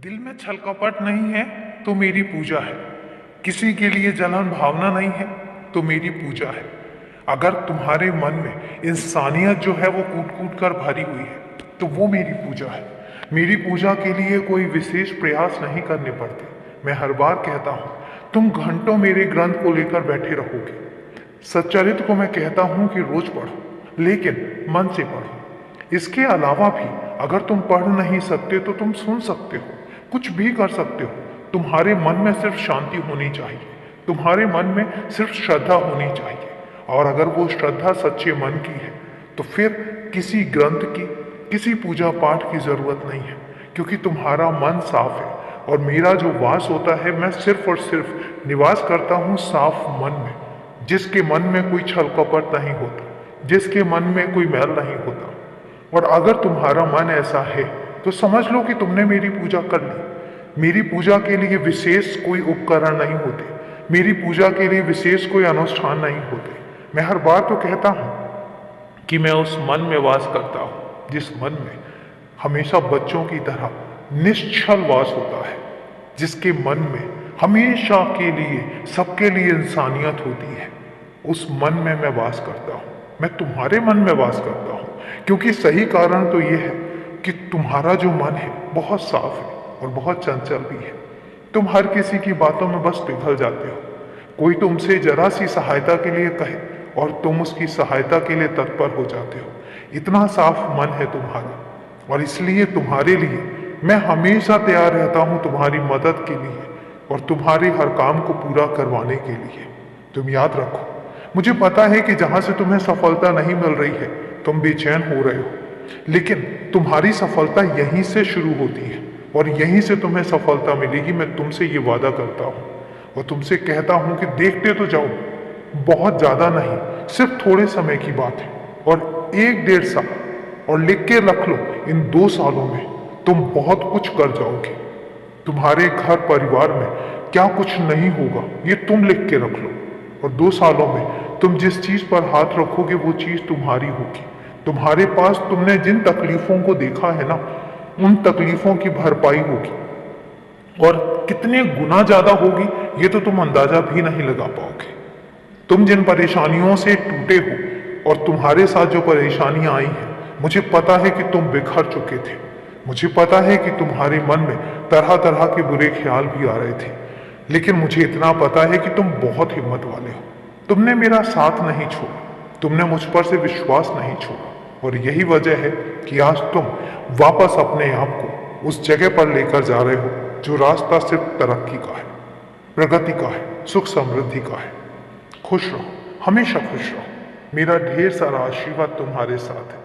दिल में छल कपट नहीं है तो मेरी पूजा है। किसी के लिए जलन भावना नहीं है तो मेरी पूजा है। अगर तुम्हारे मन में इंसानियत जो है वो कूट कूट कर भरी हुई है तो वो मेरी पूजा है। मेरी पूजा के लिए कोई विशेष प्रयास नहीं करने पड़ते। मैं हर बार कहता हूँ तुम घंटों मेरे ग्रंथ को लेकर बैठे रहोगे। सच्चरित्र को मैं कहता हूँ कि रोज पढ़ो, लेकिन मन से पढ़ो। इसके अलावा भी अगर तुम पढ़ नहीं सकते तो तुम सुन सकते हो, कुछ भी कर सकते हो। तुम्हारे मन में सिर्फ शांति होनी चाहिए, तुम्हारे मन में सिर्फ श्रद्धा होनी चाहिए। और अगर वो श्रद्धा सच्चे मन की है तो फिर किसी ग्रंथ की, किसी पूजा पाठ की जरूरत नहीं है, क्योंकि तुम्हारा मन साफ है। और मेरा जो वास होता है, मैं सिर्फ और सिर्फ निवास करता हूँ साफ मन में, जिसके मन में कोई छल कपट नहीं होता, जिसके मन में कोई मैल नहीं होता। और अगर तुम्हारा मन ऐसा है तो समझ लो कि तुमने मेरी पूजा कर ली। मेरी पूजा के लिए विशेष कोई उपकरण नहीं होते, मेरी पूजा के लिए विशेष कोई अनुष्ठान नहीं होते। मैं हर बार तो कहता हूँ कि मैं उस मन में वास करता हूँ जिस मन में हमेशा बच्चों की तरह निश्चल वास होता है, जिसके मन में हमेशा के लिए, सबके लिए इंसानियत होती है। उस मन में मैं वास करता हूँ, मैं तुम्हारे मन में वास करता हूँ। क्योंकि सही कारण तो ये है कि तुम्हारा जो मन है बहुत साफ है और बहुत चंचल भी है। तुम हर किसी की बातों में बस पिघल जाते हो। कोई तुमसे जरा सी सहायता के लिए कहे और तुम उसकी सहायता के लिए तत्पर हो जाते हो। इतना साफ मन है तुम्हारा, और इसलिए तुम्हारे लिए मैं हमेशा तैयार रहता हूँ, तुम्हारी मदद के लिए और तुम्हारे हर काम को पूरा करवाने के लिए। तुम याद रखो, मुझे पता है कि जहां से तुम्हें सफलता नहीं मिल रही है तुम बेचैन हो रहे हो, लेकिन तुम्हारी सफलता यहीं से शुरू होती है और यहीं से तुम्हें सफलता मिलेगी। मैं तुमसे ये वादा करता हूँ और तुमसे कहता हूँ कि देखते तो जाओ, बहुत ज्यादा नहीं, सिर्फ थोड़े समय की बात है, और 1-1.5 साल, और लिख के रख लो, इन 2 सालों में तुम बहुत कुछ कर जाओगे। तुम्हारे घर परिवार में क्या कुछ नहीं होगा ये तुम लिख के रख लो, और 2 सालों में तुम जिस चीज पर हाथ रखोगे वो चीज तुम्हारी होगी। तुम्हारे पास तुमने जिन तकलीफों को देखा है ना, उन तकलीफों की भरपाई होगी, और कितने गुना ज्यादा होगी ये तो तुम अंदाजा भी नहीं लगा पाओगे। तुम जिन परेशानियों से टूटे हो और तुम्हारे साथ जो परेशानियां आई हैं, मुझे पता है कि तुम बिखर चुके थे। मुझे पता है कि तुम्हारे मन में तरह तरह के बुरे ख्याल भी आ रहे थे, लेकिन मुझे इतना पता है कि तुम बहुत हिम्मत वाले हो। तुमने मेरा साथ नहीं छोड़ा, तुमने मुझ पर से विश्वास नहीं छोड़ा, और यही वजह है कि आज तुम वापस अपने आप को उस जगह पर लेकर जा रहे हो जो रास्ता सिर्फ तरक्की का है, प्रगति का है, सुख समृद्धि का है। खुश रहो, हमेशा खुश रहो। मेरा ढेर सारा आशीर्वाद तुम्हारे साथ है।